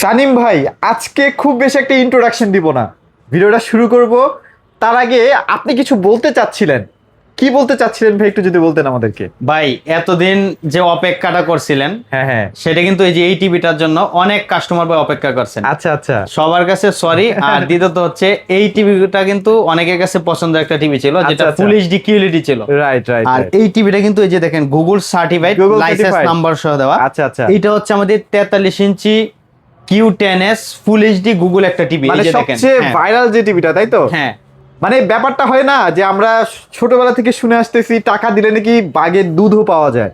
সানিম ভাই, আজকে খুব বেশি একটা ইন্ট্রোডাকশন দিব না, ভিডিওটা শুরু করব। তার আগে আপনি কিছু বলতে চাচ্ছিলেন, কি বলতে চাচ্ছিলেন ভাই, একটু যদি বলতেন আমাদেরকে। ভাই এতদিন যে অপেক্ষাটা করছিলেন, হ্যাঁ হ্যাঁ, সেটা কিন্তু এই যে এই টিভিটার জন্য অনেক কাস্টমার ভাই অপেক্ষা করছেন। আচ্ছা আচ্ছা, সবার কাছে সরি। আর দ্বিতীয়ত হচ্ছে এই টিভিটা কিন্তু অনেকের কাছে পছন্দের একটা টিভি ছিল, যেটা আচ্ছা, আচ্ছা। ফুল এইচডি কিউএলইডি ছিল। Right right. আর এই টিভিটা কিন্তু এই যে দেখেন Google certified, Google licence certified। Number সহ দেওয়া। আচ্ছা আচ্ছা, এটা হচ্ছে আমাদের 43 inch Q10s full HD Google একটা টিভি। মানে এই যে দেখেন, সবচেয়ে ভাইরাল যে টিভিটা, তাই তো? হ্যাঁ মানে ব্যাপারটা হয় না যে আমরা ছোটবেলা থেকে শুনে আসতেছি টাকা দিলে নাকি বাঘের দুধও পাওয়া যায়,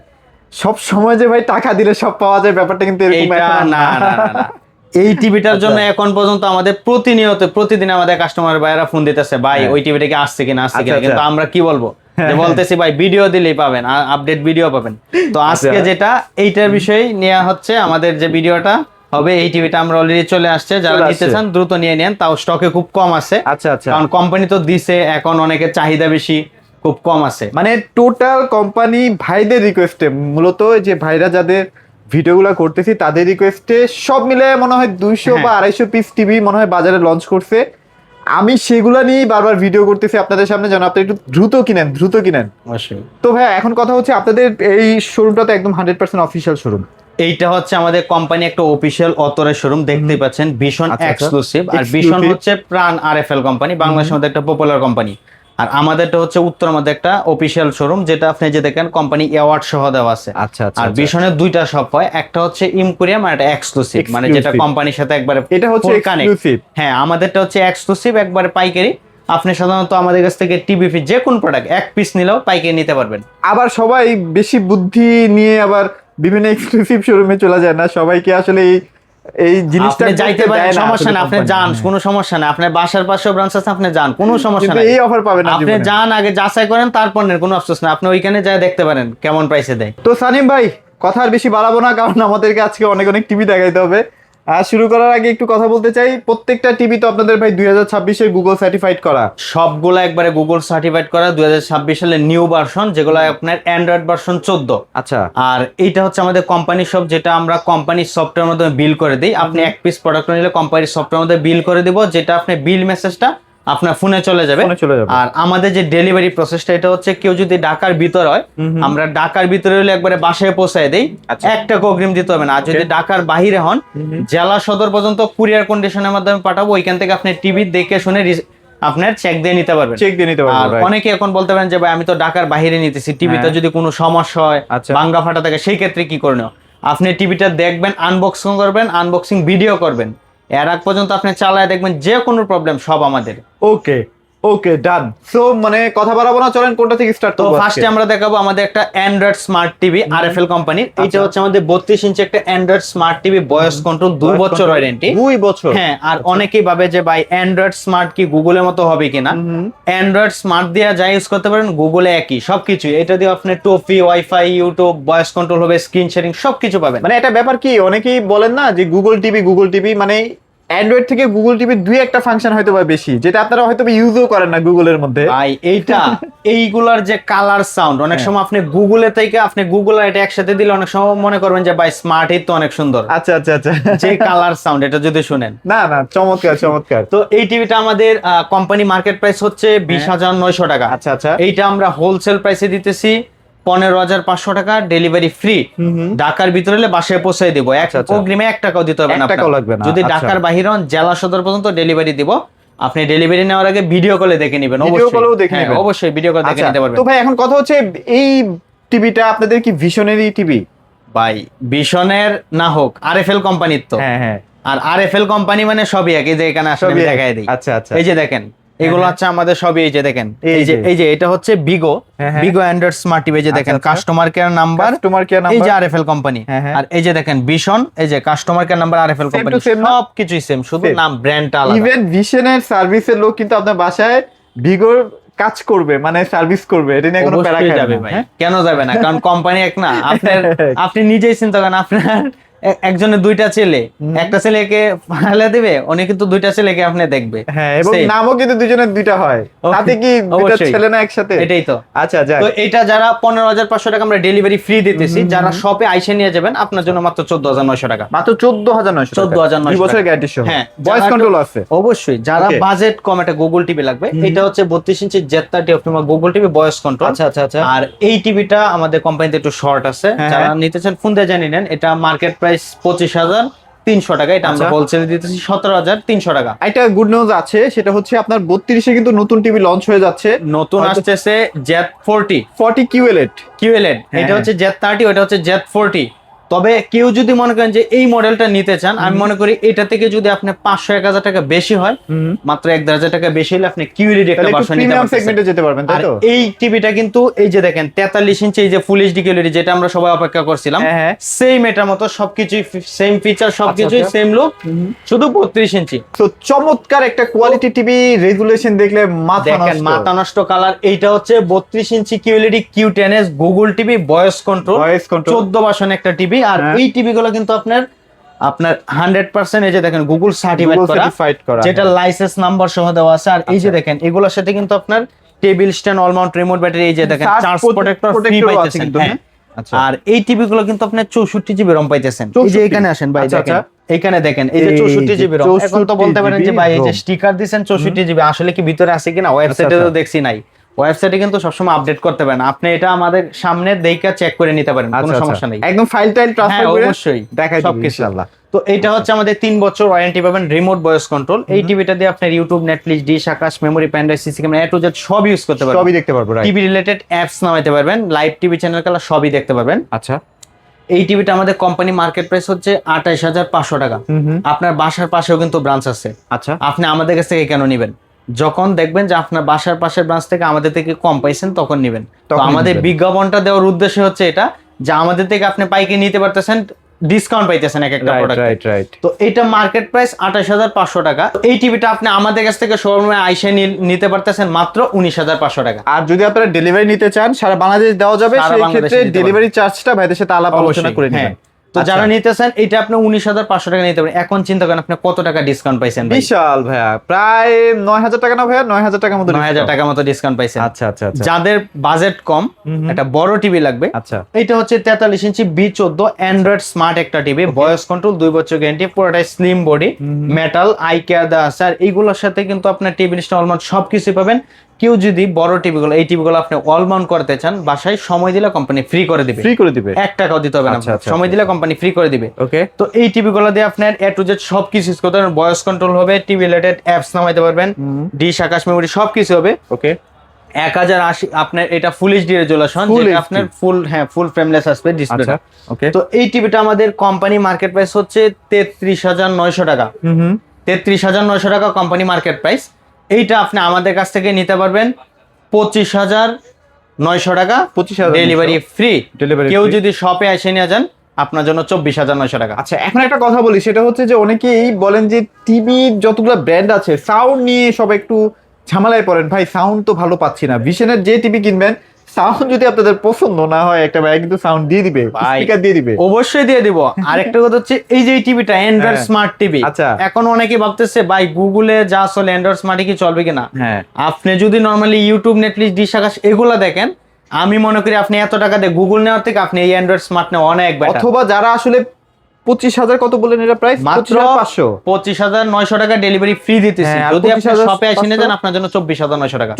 সব সময় যে ভাই টাকা দিলে সব পাওয়া যায়, ব্যাপারটা কিন্তু এরকম এইটা এখন আর না না না না। এই টিভিটার জন্য এখন পর্যন্ত আমাদের প্রতিদিন আমাদের কাস্টমার ভাইরা ফোন দিতেছে, ভাই হ্যাঁ। ওই টিভিটা কি আসছে কিনা আসছে আচ্ছা, কিনা, কিন্তু আচ্ছা। আমরা কি বলবো, হ্যাঁ, যে বলতেছি ভাই ভিডিও দিলেই পাবেন, আপডেট ভিডিও পাবেন। তো আজকে আচ্ছা। যেটা এইটার বিষয় নেওয়া হচ্ছে, আমাদের যে ভিডিওটা হবে, এই টিভিটা আমরা অলরেডি চলে আসছে, যারা চলে নিতে আসছে। চান দ্রুত নিয়ে নেন, তাও স্টকে খুব কম আছে। আচ্ছা আচ্ছা, কারণ কোম্পানি তো দিছে, এখন অনেকের চাহিদা বেশি, খুব কম আছে। মানে টোটাল কোম্পানি ভাইদের রিকোয়েস্টে, মূলত যে ভাইরা যাদের ভিডিওগুলো করতেছি তাদের রিকোয়েস্টে সব মিলে মনে হয় 200 বা 250 পিস টিভি মনে হয় বাজারে লঞ্চ করছে। আমি সেগুলো নিয়েই বারবার ভিডিও করতেছি আপনাদের সামনে, যেন আপনি একটু দ্রুত কিনেন, দ্রুত কিনেন। অবশ্যই। তো ভাই এখন কথা হচ্ছে, আপনাদের এই শোরুমটা তো একদম 100% অফিসিয়াল শোরুম। এইটা হচ্ছে আমাদের কোম্পানি একটা অফিসিয়াল অথরাইজ শোরুম, দেখতেই পাচ্ছেন, ভীষণ আচ্ছা, আচ্ছা। এক্সক্লুসিভ। আর ভীষণ Exclusive। হচ্ছে প্রাণ আরএফএল কোম্পানি, বাংলাদেশের মধ্যে একটা পপুলার কোম্পানি। আর আমাদেরটা হচ্ছে উত্তরের মধ্যে একটা অফিসিয়াল শোরুম, যেটা আপনি যে দেখেন কোম্পানি অ্যাওয়ার্ড সহ দেওয়া আছে। আচ্ছা আচ্ছা, আর আচ্ছা। ভীষণের দুইটা শপ হয়, একটা হচ্ছে ইমকুরিয়াম আর একটা এক্সক্লুসিভ, মানে যেটা Exclusive। কোম্পানির সাথে একবারে এটা হচ্ছে full connect। এক্সক্লুসিভ। হ্যাঁ, আমাদেরটা হচ্ছে এক্সক্লুসিভ, একবারে পাইকারি। আপনি সাধারণত আমাদের কাছ থেকে টিভি যে কোন প্রোডাক্ট এক পিস নিলেও পাইকারি নিতে পারবেন। আবার সবাই বেশি বুদ্ধি নিয়ে আবার বিভিন্ন এক্সক্লুসিভ শোরুমে চলে যায় না, সবাইকে আসলে এই জিনিসটা আপনি যাইতে করতে পারেন, দেয় না সমস্যা আসলে না, আপনি কোম্পানি। যান, হ্যাঁ। কোনো সমস্যা না। আপনার বাসার পাশেও ব্রাঞ্চ আছে, আপনি যান, কোনো সমস্যা কিন্তু নাই। এই অফার পাবেন না আপনি জীবনে। যান, আগে যাচাই করেন, তারপর নেন, কোনো আফসোস না। আপনি ওইখানে যা দেখতে পারেন কেমন প্রাইসে দেয়। তো সানিম ভাই, কথা আর বেশি বাড়াবো না, কারণ আমাদেরকে আজকে অনেক অনেক টিভি দেখাইতে হবে। আর শুরু করার আগে একটু কথা বলতে চাই, প্রত্যেকটা টিভি তো আপনাদের ভাই 2026-এর গুগল সার্টিফাইড করা। সবগুলো একবারে গুগল সার্টিফাইড করা 2026 সালের নিউ ভার্সন, যেগুলো আপনার অ্যান্ড্রয়েড ভার্সন 14। আচ্ছা। আর এইটা হচ্ছে আমাদের কোম্পানি শপ, যেটা আমরা কোম্পানির সফটওয়্যার মধ্যে বিল করে দিই। আপনি এক পিস প্রোডাক্ট নিলে কোম্পানির সফটওয়্যার মধ্যে বিল করে দিব, যেটা আপনি বিল মেসেজটা আপনার ফোনে চলে যাবে। ফোনে চলে যাবে। আর আমাদের যে ডেলিভারি প্রসেসটা, এটা হচ্ছে কেউ যদি ঢাকার ভিতর হয়, আমরা ঢাকার ভিতরে হলে একবারে বাসায় পৌঁছায় দেই, আচ্ছা। একটা অগ্রিম দিতে হবে না। আর যদি ঢাকার বাইরে হন, জেলা সদর পর্যন্ত কুরিয়ার কন্ডিশনের মাধ্যমে পাঠাবো, ওইখান থেকে আপনি টিভি দেখে শুনে আপনার চেক দিয়ে নিতে পারবেন। চেক দিয়ে নিতে আর পারবেন, right। অনেকে এখন বলতে পারেন যে ভাই আমি তো ঢাকার বাইরে নিতেছি, টিভিতে হ্যাঁ। যদি কোনো সমস্যা হয়, আচ্ছা। ভাঙ্গা ফাটা থাকে, সেই ক্ষেত্রে কি করণীয়? আপনি টিভিটা দেখবেন, আনবক্সিং করবেন, আনবক্সিং ভিডিও করবেন, এর আগ পর্যন্ত আপনি চালায় দেখবেন, যে কোনো প্রবলেম সব আমাদের। ওকে ওকে, ডান। সো মানে কথা বাড়াবো না, চলেন কোনটা থেকে স্টার্ট তো করবো? ফার্স্টে আমরা দেখাবো আমাদের একটা অ্যান্ড্রয়েড স্মার্ট টিভি আরএফএল কোম্পানির। এটা আচ্ছা। হচ্ছে আমাদের 32 ইঞ্চি একটা Android smart TV, voice control, 2 বছর ওয়ারেন্টি। 2 বছর। হ্যাঁ, আর অনেকেই ভাবে যে ভাই অ্যান্ড্রয়েড স্মার্ট কি গুগলের মতো হবে কিনা। অ্যান্ড্রয়েড স্মার্ট দিয়ে যা ইউজ করতে পারেন, গুগলে একই সবকিছু। এটা দিয়ে আপনি Toffee, wifi, YouTube, voice control হবে, স্ক্রিন শেয়ারিং সবকিছু পাবেন। মানে এটা ব্যাপার কি, অনেকেই বলেন না যে গুগল টিভি মানে অ্যান্ড্রয়েড থেকে গুগল টিভির দুই একটা ফাংশন হয়তো বা বেশি, যেটা আপনারা হয়তো ইউজও করেন না গুগলের মধ্যে। ভাই এইগুলার যে কালার সাউন্ড, অনেক হ্যাঁ। সময় আপনি গুগলে থেকে আপনি গুগল আর এটা একসাথে দিলে অনেক সময় মনে করবেন যে ভাই স্মার্ট হিট তো অনেক সুন্দর। আচ্ছা আচ্ছা আচ্ছা, যে কালার সাউন্ড, এটা যদি শুনেন, না না, চমৎকার চমৎকার। তো এই টিভিটা আমাদের কোম্পানি মার্কেট প্রাইস হচ্ছে 20,900 টাকা। আচ্ছা আচ্ছা, এইটা আমরা হোলসেল প্রাইসে দিতেছি 15,500 টাকা, ডেলিভারি ফ্রি। ঢাকার ভিতরে হলে বাসায় পৌঁছে দিব, এক আচ্ছা, আচ্ছা। অগ্রিমে 1 টাকাও দিতে হবে না 1 টাকাও আপনার। লাগবে না, যদি আচ্ছা। ঢাকার বাইরে হন, জেলা সদর পর্যন্ত ডেলিভারি দিব। আপনি ডেলিভারি নেওয়ার আগে ভিডিও কলে দেখে নেবেন, ভিডিও কলেও দেখে হ্যাঁ, নেবেন। অবশ্যই ভিডিও কল দেখে আচ্ছা, নিতে পারবেন। তো ভাই এখন কথা হচ্ছে, এই টিভিটা আপনাদের কি ভিশনারি টিভি? ভাই ভিশনের না হোক, আরএফএল কোম্পানির তো। হ্যাঁ হ্যাঁ, আর আরএফএল কোম্পানি মানে সবই এক। এই যে এখানে আসলে সবই এক। দেখাই দিই। আচ্ছা আচ্ছা, এই যে দেখেন, এগুলো হচ্ছে আমাদের সবই। এই যে দেখেন, এই যে এটা হচ্ছে বিগো, হ্যাঁ, হ্যাঁ। বিগো অ্যান্ড্রয়েড স্মার্ট টিভি। এই যে দেখেন, আচ্ছা, আচ্ছা। Customer care number, customer care এই নাম্বার, যে আরএফএল কোম্পানি। হ্যাঁ, হ্যাঁ। আর এই যে দেখেন ভিশন, এই যে customer care number, RFL Same to company, same না? সবকিছুই সেম, শুধু Same। নাম ব্র্যান্ডটা আলাদা। ইভেন ভিশনের সার্ভিসের লোক কিন্তু আপনার বাসায় ভিগোর কাজ করবে, মানে সার্ভিস করবে, এটা নিয়ে কোনো প্যারা অবশ্যই খায় যাবে না, ভাই, হ্যাঁ? কেন যাবে না? কারণ কোম্পানি এক না। আপনি নিজেই চিন্তা করেন, আপনার একজনের দুইটা ছেলে, একটা ছেলেকে ফালে দিবে, উনি কিন্তু দুইটা ছেলেকে আপনি দেখবে। হ্যাঁ, এবং Same. নামও কিন্তু দুজনের দুইটা হয়, তাতে কি দুইটা অবশ্যই। ছেলে না একসাথে? এটাই তো। আচ্ছা, যাক। তো এটা যারা 15,500 টাকা আমরা ডেলিভারি ফ্রি দিতেছি, যারা শপে আইসে নিয়ে যাবেন আপনার জন্য মাত্র 14,900 টাকা। মাত্র 14,900 টাকা, 14,900 2 বছরের গ্যারান্টি সহ, হ্যাঁ, ভয়েস যারা কন্ট্রোল একটু- আছে। অবশ্যই যারা Okay. বাজেট কম একটা গুগল টিভি লাগবে, এটা হচ্ছে 32 ইঞ্চি Z30 Optima Google TV voice control. আচ্ছা, আচ্ছা, আচ্ছা। আর এই টিভিটা আমাদের কোম্পানিতে একটু শর্ট আছে, হ্যাঁ, যারা হ্যাঁ। নিতে চান ফোন দিয়ে জানিয়ে নেন। এটা মার্কেট প্রাইস 25,300 টাকা, এটা আমরা আচ্ছা। হোলসেলে দিতেছি 17,300 টাকা। একটা গুড নিউজ আছে, সেটা হচ্ছে আপনার 32-এ কিন্তু নতুন টিভি লঞ্চ হয়ে যাচ্ছে, নতুন আসতেছে Z40 40 QLED। QLED, হ্যাঁ, এটা হচ্ছে Z30, ওটা হচ্ছে Z40। তবে কেউ যদি মনে করেন যে এই মডেলটা নিতে চান, আমি মনে করি এটা থেকে যদি আপনি 500-1,000 টাকা বেশি হয়, মাত্র 1,000 টাকা বেশি হলে আপনি QLED একটা তাহলে একটু ভার্সন নিতে প্রিমিয়াম পারতেছেন। সেগমেন্টে যেতে পারবেন, তাই আর তো? এই টিভিটা কিন্তু এই যে দেখেন 43 ইঞ্চি, এই যে ফুল এইচডি QLED যেটা আমরা সবাই অপেক্ষা করছিলাম, হ্যাঁ, হ্যাঁ। সেম এটার মতো সবকিছুই সেম ফিচার, সবকিছুই আচ্ছা। সেম লুক, শুধু 32 ইঞ্চি। তো চমৎকার একটা কোয়ালিটি টিভি, রেজুলেশন দেখলে মাথা দেখেন নষ্ট। মাথা নষ্ট কালার। এইটা হচ্ছে 32 ইঞ্চি QLED Q10s Google TV voice control, Voice control। 14 version একটা টিভি। আর হ্যাঁ। এই টিভি গুলো কিন্তু আপনার 100% এই যে দেখেন গুগল সার্টিফাইড Google করা, certified করা, যেটা হ্যাঁ। লাইসেন্স নাম্বার সহ দেওয়া আছে। আর এই যে দেখেন এগুলোর সাথে কিন্তু আপনার table stand, all Mount remote battery, এই যে দেখেন Charge charge protector free protector ও আছে পাইতেছেন। কিন্তু, হ্যাঁ। আচ্ছা। আর এই টিভি গুলো কিন্তু আপনি 64 জিবি রম পাইতেছেন। এই যে 64 এখানে আসেন ভাই, আচ্ছা, দেখেন আচ্ছা। এখানে দেখেন এই যে এই 64 যে জিবি রম। এখন তো 64 বলতে পারেন যে ভাই এই যে ROM। স্টিকার দিবেন 64 জিবি, আসলে কি ভিতরে আছে কিনা ওয়েবসাইটে আচ্ছা, তো দেখছি নাই। ওয়েবসাইটে কিন্তু সবসময় আপডেট করতে পারেন, আপনি এটা আমাদের সামনে দেখা চেক করে নিতে পারেন, কোনো আচ্ছা, সমস্যা নেই। একদম ফাইল টাইল ট্রান্সফার হ্যাঁ, করে অবশ্যই দেখাই দিবি সবকিছু। ইনশাআল্লাহ। তো এটা হচ্ছে আমাদের 3 বছর ওয়ারেন্টি পাবেন, রিমোট ভয়েস কন্ট্রোল। এই টিভিটা দিয়ে আপনি YouTube, Netflix, dish, Akash, memory, pen drive, CC camera, A to Z সব ইউজ করতে পারবেন। সবই দেখতে পারবো, রাইট। টিভি রিলেটেড অ্যাপস নামাইতে পারবেন, লাইভ টিভি চ্যানেল কালা সবই দেখতে পারবেন। আচ্ছা। এই টিভিটা আমাদের কোম্পানি মার্কেট প্রাইস হচ্ছে 28,500 টাকা। আপনার বাসার পাশেও কিন্তু ব্রাঞ্চ আছে, আচ্ছা। আপনি আমাদের কাছ থেকে কেন নিবেন? যখন দেখবেন যে আপনার বাসার পাশের ব্রাঞ্চ থেকে আমাদের থেকে কম পাইছেন, তখন নিবেন। তো তখনই আমাদের নিবেন। বিজ্ঞাপনটা দেওয়ার উদ্দেশ্য হচ্ছে এটা, যে আমাদের থেকে আপনি পাইকারি নিতে পারতেছেন, ডিসকাউন্ট পাইতেছেন এক একটা রাইট, প্রোডাক্ট। Right, right. তো এটা মার্কেট প্রাইস 28,500 টাকা। এই টিভিটা আপনি আমাদের কাছ থেকে শোরুমে আইসে নিতে পারতেছেন মাত্র 19,500 টাকা। আর যদি আপনারা ডেলিভারি নিতে চান, সারা বাংলাদেশ দেওয়া যাবে, সারা সেই বাংলাদেশে ক্ষেত্রে দিতে ডেলিভারি চার্জটা ভাইদের সাথে আলাপ আলোচনা করে নেবেন। তো আচ্ছা। যারা নিতেছেন এটা আপনি 19,500 টাকা নিতে পারেন। এখন চিন্তা করেন আপনি কত টাকা ডিসকাউন্ট পাইছেন ভাই? বিশাল ভাইয়া, প্রায় 9,000 টাকা না ভাইয়া? 9,000 টাকার মতো 9,000 টাকার মতো ডিসকাউন্ট পাইছেন। আচ্ছা, আচ্ছা, আচ্ছা। যাদের বাজেট কম, একটা বড় টিভি লাগবে, আচ্ছা। এটা হচ্ছে 43 ইঞ্চি B14 অ্যান্ড্রয়েড স্মার্ট একটা টিভি, ভয়েস কন্ট্রোল, 2 বছর গ্যারান্টি, পুরোটাই slim body, metal, eye care দেওয়া আছে। আর এইগুলোর সাথে কিন্তু আপনার টেবিল স্ট্যান্ড, অলমাউন্ট সবকিছু পাবেন। কেউ যদি বড় টিভিগুলো, এই টিভিগুলো আপনি অল মাউন্ট করতে চান, বাসায় সময় দিলে কোম্পানি ফ্রি করে দিবে। ফ্রি করে দিবে? 1 টাকাও দিতে হবে না, আচ্ছা, আচ্ছা, সময় দিলে কোম্পানি ফ্রি করে দিবে। ওকে। তো এই টিভিগুলো দিয়ে আপনার A to Z সবকিছু ইউজ করতে পারবেন, ভয়েস কন্ট্রোল হবে, টিভি রিলেটেড অ্যাপস নামাইতে পারবেন, ডিশ, আকাশ, মেমোরি সবকিছু হবে। ওকে। 1080 আপনার এটা ফুল এইচডি রেজোলিউশন, Full যেটা HD আপনার ফুল ফ্রেমলেস আসবে ডিসপ্লেটা। আচ্ছা, ওকে। তো এই টিভিটা আমাদের কোম্পানি মার্কেট প্রাইস হচ্ছে 33,900 টাকা। 33,900 টাকা কোম্পানি মার্কেট প্রাইস। এইটা আপনি আমাদের কাছ থেকে নিতে পারবেন 25,900 টাকা, 25,900 ডেলিভারি ফ্রি। Delivery কেউ free। যদি শপে এসে নিয়ে যান, আপনার জন্য 24,900 টাকা। আচ্ছা, এখন একটা কথা বলি, সেটা হচ্ছে যে অনেকেই বলেন যে টিভি যতগুলো ব্র্যান্ড আছে, সাউন্ড নিয়ে সব একটু ঝামেলায় পড়েন। ভাই, সাউন্ড তো ভালো পাচ্ছি না। ভিশনের যে টিভি কিনবেন, সাউন্ড যদি আপনাদের পছন্দ না হয়, একটা ভাই কিন্তু সাউন্ড দিয়ে দিবে, ভাই, স্পিকার দিয়ে দিবে। অবশ্যই দিয়ে দিব। আরেকটা কথা হচ্ছে এই যে টিভিটা অ্যান্ড্রয়েড হ্যাঁ। স্মার্ট টিভি, আচ্ছা। এখন অনেকে ভাবতেছে ভাই গুগলে যা চলে অ্যান্ড্রয়েড স্মার্টে কি চলবে কিনা। হ্যাঁ। আপনি যদি নরমালি ইউটিউব, নেটফ্লিক্স, ডিশ, আকাশ এগুলা দেখেন, আমি মনে করি আপনি এত টাকা দিয়ে গুগল নেওয়ার থেকে আপনি এই অ্যান্ড্রয়েড স্মার্ট নেওয়া অনেক বেটার। অথবা যারা আসলে 25,000 কত বললেন এটা প্রাইস? মাত্র 25,500। 25,900 টাকা ডেলিভারি ফ্রি দিতেছি। হ্যাঁ, যদি আপনি 25,500 শপে এসে নিয়ে যান, আপনার জন্য 24,900 টাকা।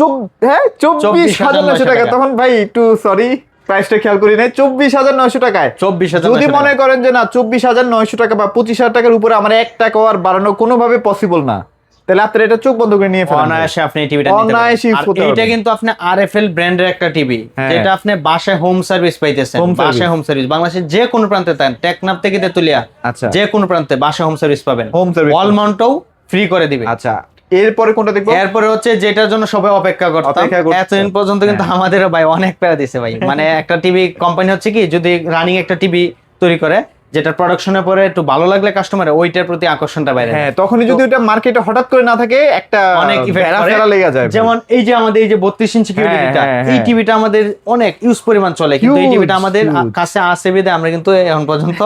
24,900 টাকা। তখন ভাই একটু সরি, প্রাইসটা খেয়াল করি নাই। 24,900 টাকায় 24,900 যদি মনে করেন যে না 24,900 টাকা বা 25,000 টাকার উপরে আমার 1 টাকা আর বাড়ানো কোনোভাবে পসিবল না, তাহলে আপনারা এটা চোখ বন্ধ করে নিয়ে ফেলেন। অনায়াসে আপনি এই টিভিটা নিতে পারবেন। অনায়াসে use আর করতে এইটা পারবেন। কিন্তু আপনি RFL ব্র্যান্ডের একটা টিভি, হ্যাঁ। যেটা আপনি বাসায় হোম সার্ভিস পাইতেছেন। Home service। বাসায় হোম সার্ভিস বাংলাদেশের যে কোনো প্রান্তে দেন, টেকনাফ থেকে তেতুলিয়া, আচ্ছা। যে কোনো প্রান্তে বাসায় হোম সার্ভিস পাবেন। Home service অল মাউন্টও ফ্রি করে দিবে। আচ্ছা, এরপরে কোনটা দেখবো? এরপরে হচ্ছে যেটার জন্য সবাই অপেক্ষা করতাম, অপেক্ষা করতাম। এতদিন পর্যন্ত কিন্তু আমাদেরও ভাই অনেক প্যারা দিছে ভাই। মানে একটা টিভি কোম্পানি হচ্ছে কি, যদি রানিং একটা টিভি তৈরি করে, যেটা প্রোডাকশনের পরে একটু ভালো লাগলে কাস্টমারের ওইটার প্রতি আকর্ষণটা বাইরে। হ্যাঁ, তখনই যদি ওটা মার্কেটে হঠাৎ করে না থাকে, একটা অনেক ইফেক্ট করে। ফেরা লেগে যায়। যেমন এই যে আমাদের এই যে 32 ইঞ্চি টিভিটা, হ্যাঁ, এই হ্যাঁ। টিভিটা আমাদের অনেক ইউজ পরিমাণ চলে, কিন্তু এই Huge, টিভিটা আমাদের huge। কাছে আসে বিদে আমরা কিন্তু এখন পর্যন্ত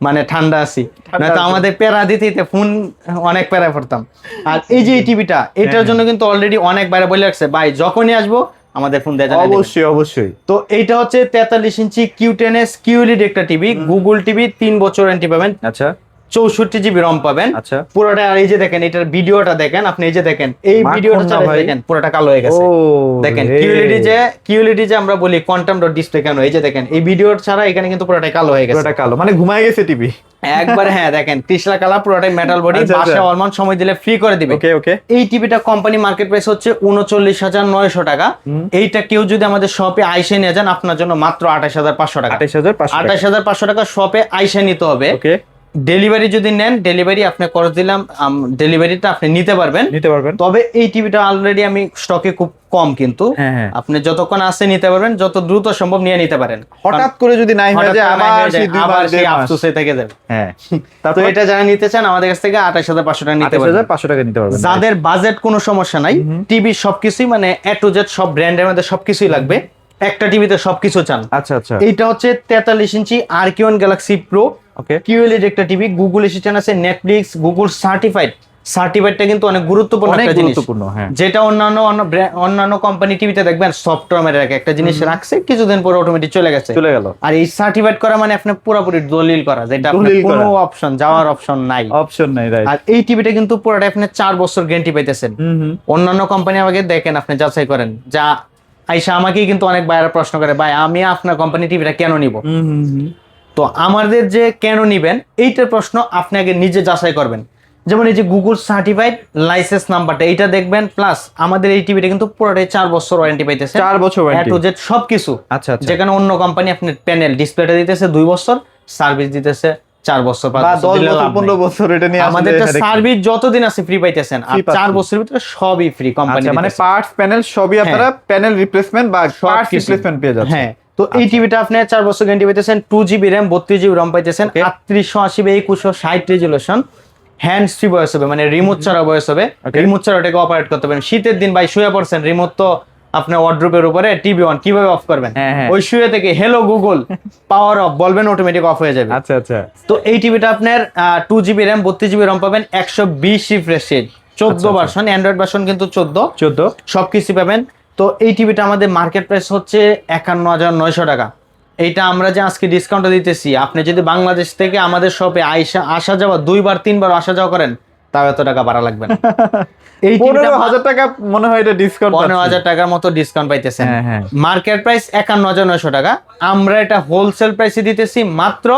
মানে ঠান্ডা আছি, ঠান্ডা নয়তো আছি। আমাদের প্যারা দিতে দিতে ফোন অনেক প্যারায় পড়তাম। আর এই যে এই টিভিটা, এটার জন্য কিন্তু অলরেডি অনেক বাইরে বলে রাখছে ভাই যখনই আসবো আমাদের ফোন দিয়ে জানাই দিবেন। অবশ্যই অবশ্যই। তো এইটা হচ্ছে 43 ইঞ্চি Q10s QLED একটা টিভি, গুগল টিভি, 3 বছর ওয়ারেন্টি পাবেন, আচ্ছা 64 জিবি রম পাবেন। আচ্ছা। পুরোটা, আর এই যে দেখেন এটার ভিডিওটা দেখেন, আপনি এই যে দেখেন এই মাখন ভিডিওটা না চালিয়ে ভাই? দেখেন পুরোটা কালো হয়ে ও গেছে। দেখেন কিউএলইডি যে আমরা বলি কোয়ান্টাম ডট ডিসপ্লে কেন, এই যে দেখেন এই ভিডিও ছাড়া এখানে কিন্তু পুরোটাই কালো হয়ে গেছে পুরোটা কালো, মানে ঘুমায় গেছে টিভি। একবার। হ্যাঁ দেখেন কৃষ্ণা কালার, পুরোটাই মেটাল বডি, আচ্ছা, আচ্ছা। বাসা অলমান সময় দিলে ফ্রি করে দিবে। ওকে ওকে। এই টিভিটা কোম্পানি মার্কেট প্রাইস হচ্ছে 39,900 টাকা। এইটা কেউ যদি আমাদের শপে আইসে নিয়ে যান আপনার জন্য মাত্র 28,500 টাকা। 28,500 টাকা। 28,500 টাকা শপে আইসে নিতে হবে। ওকে। ডেলিভারি যদি নেন, ডেলিভারি আপনি করে দিলাম, ডেলিভারিটা আপনি নিতে পারবেন। তবে এই টিভিটা অলরেডি আমি স্টকে খুব কম, কিন্তু হ্যাঁ, হ্যাঁ। আপনি যতক্ষণ আসে নিতে পারবেন, যত দ্রুত সম্ভব নিয়ে নিতে পারেন। হঠাৎ করে যদি নাই হয়ে হঠাৎ যায় করে নাই আবার হয়ে যায়, সেই 2 আবার মাস সেই 1.5 মাস। আফসোসে থেকে যাবে। হ্যাঁ। তো তারপর এটা যারা নিতে চান আমাদের কাছ থেকে 28,500 টাকা নিতে পারবেন। 28,500 টাকা নিতে পারবেন। যাদের বাজেট কোনো সমস্যা নাই, টিভি সবকিছুই মানে A to Z সব ব্র্যান্ডের মধ্যে সবকিছুই লাগবে, একটা টিভিতে সবকিছু চান। আচ্ছা আচ্ছা। এইটা হচ্ছে 43 ইঞ্চি RK1 Galaxy Pro ওকে। QLED একটা টিভি, গুগল অ্যাসিস্ট্যান্ট আছে, নেটফ্লিক্স, গুগল সার্টিফাইডটা কিন্তু অনেক গুরুত্বপূর্ণ অনেক একটা জিনিস। গুরুত্বপূর্ণ, হ্যাঁ। যেটা অন্যান্য কোম্পানি টিভিতে দেখবেন সফটওয়্যার মেরে রাখে, একটা জিনিস রাখছে কিছুদিন পরে অটোমেটিক চলে গেছে। আর এই সার্টিফাইড করা মানে আপনি পুরোপুরি দলিল করা, যেটা আপনার দলিল কোনো করা। অপশন যাওয়ার অপশন নাই। অপশন নাই, রাইট। আর এই টিভিটা কিন্তু পুরোটা আপনি 4 বছর গ্যারান্টি পাইতেছেন। অন্যান্য কোম্পানি আমাকে দেখেন, আপনি যাচাই করেন, যা আইসা আমাকেই কিন্তু অনেক বাইরে প্রশ্ন করে ভাই আমি আপনার কোম্পানি টিভিটা কেন নিব। তো আমাদের যে কেন নিবেন এইটার প্রশ্ন আপনি আগে নিজে যাচাই করবেন। যেমন এই যে গুগল সার্টিফাইড লাইসেন্স নাম্বারটা এইটা দেখবেন, প্লাস আমাদের এই টিভিটা কিন্তু পুরোটাই 4 বছর ওয়ারেন্টি পাইতেছে। 4 বছর ওয়ারেন্টি, A to Z সবকিছু। আচ্ছা আচ্ছা। যেখানে অন্য কোম্পানি আপনার প্যানেল ডিসপ্লেটা দিতেছে 2 বছর, সার্ভিস দিতেছে 4 বছর, 5 বা বছর 10 দিলে বছর লাভ নাই। 15 বছর এটা নিয়ে আসলে আমাদের headache। সার্ভিস যতদিন আছে ফ্রি পাইতেছেন, আর Free 4 পাচ্ছেন। বছরের ভিতরে সবই ফ্রি কোম্পানি। আচ্ছা, মানে পার্টস প্যানেল সবই আপনারা প্যানেল রিপ্লেসমেন্ট বা পার্টস সবকিছু। রিপ্লেসমেন্ট পেয়ে যাচ্ছেন। হ্যাঁ। তো এই টিভিটা আপনি 4 বছর গ্যারান্টি পাইতেছেন, 2GB RAM 32GB ROM পাইতেছেন, 3880x2160 resolution, hands free voice হবে, মানে রিমোট ছাড়া ভয়েস হবে। রিমোট ছাড়া এটাকে অপারেট করতে পারেন। শীতের দিন ভাই শুয়ে পড়ছেন, রিমোট তো আপনার ওয়ার্ড্রোবের উপরে, টিভি অন কিভাবে অফ করবেন? হ্যাঁ, হ্যাঁ। ওই শুয়ে থেকে হ্যালো গুগল পাওয়ার অফ বলবেন, অটোমেটিক অফ হয়ে যাবে। আচ্ছা আচ্ছা। তো এই টিভিটা আপনার 2GB RAM 32GB ROM পাবেন, 120 refresh rate, 14 version, Android version কিন্তু 14 সবকিছু পাবেন। তো এই টিভিটা আমাদের মার্কেট প্রাইস হচ্ছে 51,900 টাকা। এইটা আমরা যে আজকে ডিসকাউন্ট দিতেছি, আপনি যদি বাংলাদেশ থেকে আমাদের শপে আসা যাওয়া 2বার 3বার আসা যাওয়া করেন তাও এত টাকা ভাড়া লাগবে না। এই টিভিটা 15,000 টাকা মনে হয় এটা ডিসকাউন্ট 15,000 টাকার মতো ডিসকাউন্ট পাইতেছেন। হ্যাঁ, হ্যাঁ। মার্কেট প্রাইস 51,900 টাকা, আমরা এটা হোলসেল প্রাইসে দিতেছি মাত্র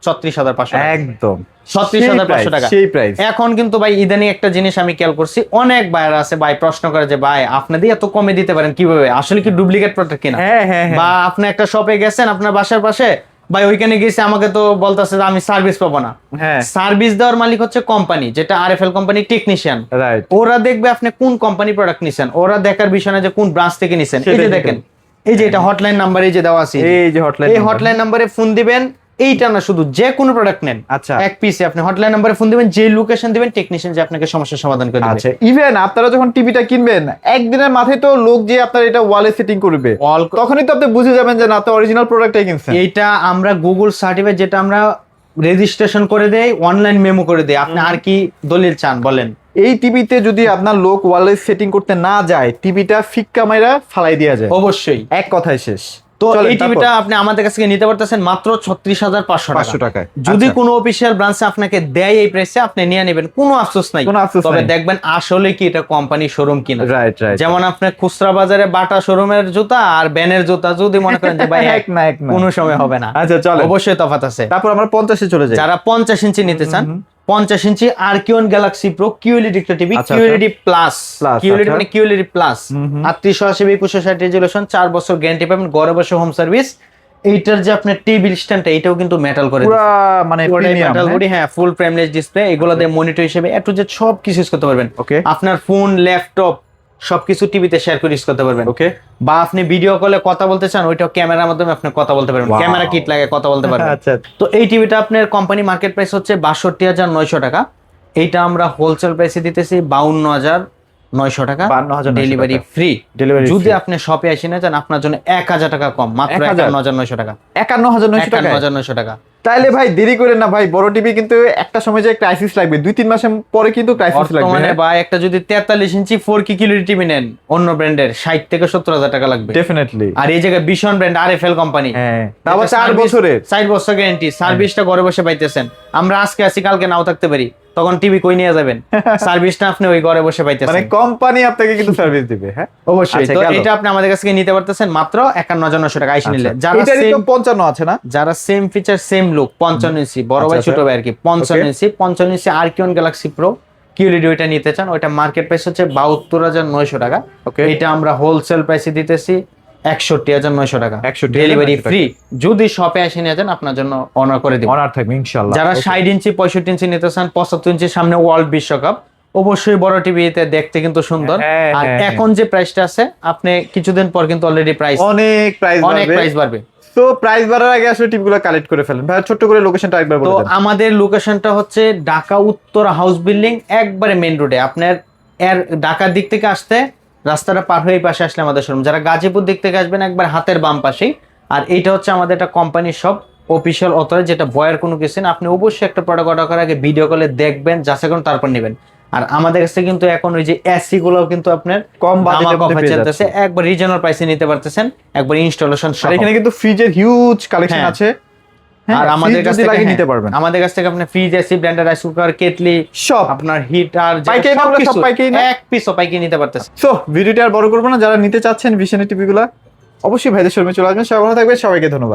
36,500 টাকা। একদম 36,500 টাকা সেই প্রাইস। এখন কিন্তু ভাই ইদানিং একটা জিনিস আমি খেয়াল করছি, অনেক বাইরে আছে ভাই প্রশ্ন করে যে ভাই আপনাদের এত কমে দিতে পারেন কিভাবে, আসলে কি ডুপ্লিকেট প্রোডাক্ট কিনা? হ্যাঁ, হ্যাঁ, হ্যাঁ। বা আপনি একটা শপে গেছেন আপনার বাসার পাশে, ভাই ওইখানে গেছি আমাকে তো বলতেছে যে আমি সার্ভিস পাবো না। হ্যাঁ। সার্ভিস দেওয়ার মালিক হচ্ছে কোম্পানি, যেটা আরএফএল কোম্পানি টেকনিশিয়ান। রাইট। ওরা দেখবে আপনি কোন কোম্পানি প্রোডাক্ট নিছেন, ওরা দেখার বিষয় না যে কোন ব্রাঞ্চ থেকে নিছেন। এই যে সেটাই, দেখেন, এই যে এটা হটলাইন নাম্বার এই যে দেওয়া আছে, এই যে হটলাইন এই হটলাইন নাম্বারে ফোন দিবেন। এইটা না, শুধু যে কোনো প্রোডাক্ট নেন, আচ্ছা। এক পিসে আপনি হটলাইন নাম্বারে ফোন দিবেন, যে লোকেশন দিবেন টেকনিশিয়ান যে আপনাকে সমস্যার সমাধান করে দিবে। আচ্ছা, ইভেন আপনারা যখন টিভিটা কিনবেন একদিনের মাথায় তো লোক যে আপনার এটা ওয়ালে সেটিং করবে, তখনই তো আপনি বুঝে যাবেন যে না, তো অরিজিনাল প্রোডাক্টটাই কিনছেন। এইটা আমরা গুগল সার্টিফাইড, যেটা আমরা রেজিস্ট্রেশন করে দেই, অনলাইন মেমো করে দেই। আপনি আর কি দলিল চান বলেন? এই টিভিতে যদি আপনার লোক ওয়ালে সেটিং করতে না যায়, টিভিটা ফিক্কা মাইরা ফালাই দেওয়া যায়, অবশ্যই এক কথায় শেষ। তো চলেন, এই তারপর? টিভিটা আপনি আমাদের কাছ থেকে নিতে পারতেছেন মাত্র 36,500 টাকায়। যদি আচ্ছা। কোনো অফিসিয়াল ব্রাঞ্চে আপনাকে দেয় এই প্রাইসে, আপনি নিয়ে নেবেন, কোনো আফসোস নাই। কোনো আফসোস তবে নাই। দেখবেন আসলে কি এটা কোম্পানি শোরুম কিনা। Right right. যেমন আপনি খুচরা বাজারে বাটা শোরুমের জুতা আর ব্যানের জুতা যদি মনে করেন যে ভাই এক না, এক না। কোনো সময় হবে না। আচ্ছা, চলেন। অবশ্যই তফাৎ আছে। তারপর আমরা 50-এ চলে যাই। যারা 50 ইঞ্চি নিতে চান, 50 ইঞ্চি RK1 Galaxy Pro QLED একটা টিভি, আচ্ছা, QLED প্লাস, Plus, QLED আচ্ছা। মানে QLED প্লাস, 3880x2160 রেজুলেশন, 4 বছর গ্যারান্টি পাবেন, ঘরে বসে হোম সার্ভিস। এইটার যে আপনার টেবিল স্ট্যান্ডটা, এটাও কিন্তু মেটাল করে পুরা মানে প্রিমিয়াম, মেটাল বডি, হ্যাঁ ফুল ফ্রেমলেস ডিসপ্লে, এগুলো দিয়ে মনিটর হিসেবে একটু যে সব কিছু ইউজ করতে পারবেন। ওকে। আপনার ফোন, ল্যাপটপ সবকিছু টিভিতে শেয়ার করে ইউজ করতে পারবেন। ওকে। বা আপনি ভিডিও কলে কথা বলতে চান, ওইটাও ক্যামেরার মাধ্যমে আপনি কথা বলতে পারবেন, Wow. ক্যামেরা কিট লাগে কথা বলতে পারবেন। আচ্ছা। তো এই টিভিটা আপনার কোম্পানি মার্কেট প্রাইস হচ্ছে 62,900 টাকা, এইটা আমরা হোলসেল প্রাইসে দিতেছি 52,900 টাকা, 52,900 ডেলিভারি টাকা। ফ্রি। Delivery যদি free। আপনি শপে এসে না যান, আপনার জন্য 1,000 টাকা কম, মাত্র 1000? 51,900 টাকা। 51,900 টাকা। 51,900 টাকা। তাইলে ভাই দেরি করেন না ভাই, বড় টিভি কিন্তু একটা সময় যে ক্রাইসিস লাগবে, 2-3 মাসের পরে কিন্তু ক্রাইসিস লাগবে। বর্তমানে ভাই একটা যদি 43 ইঞ্চি 4K কিউএলইডি টিভি নেন অন্য ব্র্যান্ডের 60 থেকে 70,000 টাকা লাগবে ডেফিনেটলি। আর এই জায়গায় ভীষণ ব্র্যান্ড RFL কোম্পানি, হ্যাঁ, তারপর 4 বছরের 60 বছর গ্যারান্টি, সার্ভিসটা ঘরে বসে পাইতেছেন। আমরা আজকে আসি কালকে নাও থাকতে পারি, তখন টিভি কই নিয়ে যাবেন? সার্ভিসটা আপনি ওই ঘরে বসে মানে পাইতেছেন। কোম্পানি আপনাকে কিন্তু সার্ভিস দিবে। হ্যাঁ অবশ্যই। আচ্ছা, তো গেল। এটা আপনি আমাদের কাছ থেকে নিতে পারতেছেন মাত্র 51,900 টাকা আইসি নিলে। যারা এটারই তো same- 55 আছে না? যারা সেম ফিচার সেম লুক 55 ইঞ্চি, বড় ভাই আচ্ছা, ছোট ভাই আর কি 55 ইঞ্চি আরকিওন গ্যালাক্সি প্রো কিউএলইডি ওইটা নিতে চান, ওইটা মার্কেট প্রাইস হচ্ছে 72,900 টাকা। ওকে। এটা আমরা হোলসেল প্রাইসে দিতেছি 61,900 টাকা, 61,900 ডেলিভারি টাকা। ফ্রি। যদি শপে এসে নিয়ে যান আপনার জন্য অনার করে দিব। অনার থাকবে ইনশাআল্লাহ। যারা Okay. 60 ইঞ্চি 65 ইঞ্চি নিতে চান, 75 ইঞ্চির সামনে ওয়ার্ল্ড বিশ্বকাপ, অবশ্যই বড় টিভিতে দেখতে কিন্তু সুন্দর। হ্যাঁ, আর হ্যাঁ, এখন যে প্রাইসটা আছে আপনি কিছুদিন পর কিন্তু অলরেডি প্রাইস অনেক প্রাইস অনেক বাড়বে। প্রাইস বাড়বে। তো প্রাইস বাড়ার আগে আসলে টিপগুলো কালেক্ট করে ফেলেন ভাই। ছোট্ট করে লোকেশনটা একবার তো বলে দেন। আমাদের লোকেশনটা হচ্ছে ঢাকা উত্তর হাউস বিল্ডিং, একবারে মেইন রোডে। আপনার এর ঢাকার দিক থেকে আসতে রাস্তাটা পার হয়ে এই পাশে আসলে আমাদের শোরুম। যারা গাজীপুর দিক থেকে আসবেন একবার হাতের বাম পাশেই। আর এইটা হচ্ছে আমাদের একটা কোম্পানির সব অফিসিয়াল অথরাইজ, যেটা বয়ের কোনো কিছু না। আপনি অবশ্যই একটা প্রোডাক্ট অর্ডার করার আগে ভিডিও কলে দেখবেন, যাচাই করুন, তারপর নেবেন। আর আমাদের কাছে কিন্তু এখন ওই যে এসি গুলোও কিন্তু আপনার কম বাজেটের মধ্যে পেয়ে চলতেছে, যাচ্ছে। একবার রিজনাল প্রাইসে নিতে পারতেছেন, একবার ইনস্টলেশন আর সহ। এখানে কিন্তু ফ্রিজের হিউজ কালেকশন হ্যাঁ। আছে। হ্যাঁ, আর আমাদের fridge কাছ যদি থেকে লাগে নিতে পারবেন। আমাদের কাছ থেকে আপনি fridge, AC, Blender, rice cooker, kettle, সব আপনার হিটার, পাইকারি না আমরা সব পাইকারি না? এক পিসও পাইকারি নিতে পারতেছে। সো ভিডিওটি আর বড় করবো না, যারা নিতে চাচ্ছেন ভিশনের টিভিগুলো অবশ্যই ভাইদের শোরুমে চলে আসবেন। সবাই ভালো থাকবেন, সবাইকে ধন্যবাদ।